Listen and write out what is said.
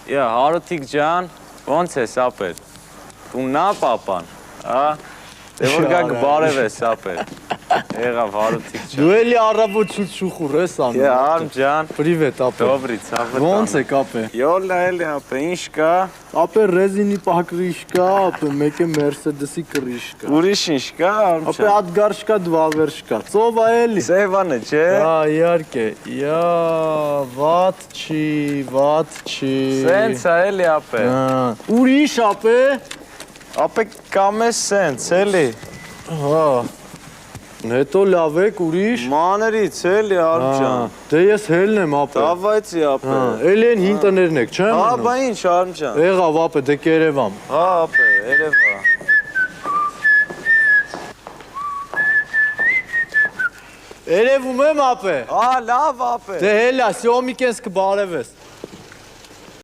Հարութիկ ջան, ոնց ես ապեր։ Դու նա պապան, հա։ Դե որ գաք բարև ես ապեր։ Եղավ Հարութիկ ջան։ Դու էլի առավոտ շուխուր ես անում։ Արմ ջան։ Պրիվետ ապե։ Դոբրի, ցավը։ Ոնց եք ապե։ Յոլա էլի ապե, ինչ կա։ Ապե ռեզինի պակրիշ կա, ապե մեկը Մերսեդեսի կրիշ կա։ Ուրիշ ինչ կա, արմ ջան։ Ապե ադգարշ կա, դվավերշ կա։ Ծովա էլի։ Սևանը, չէ։ Հա, իհարկե։ Վատ չի։ Սենց է էլի ապե։ Ուրիշ ապե։ Ապե կամ ես սենց, էլի։ Հա։ Հետո լավ եք ուրիշ։ Մաներից էլի արմ ջան։ Դե ես հելն եմ ապե։ Դավայցի ապե։ Էլի են հին տներն եք, չէ՞։ Հա, բա ինչ արմ ջան։ Եղավ ապե, դե կերևամ։ Հա, ապե, երևա։ Երևում եմ ապե։ Հա, լավ ապե։ Դե հելա, սյոմիկ ես կբարևես։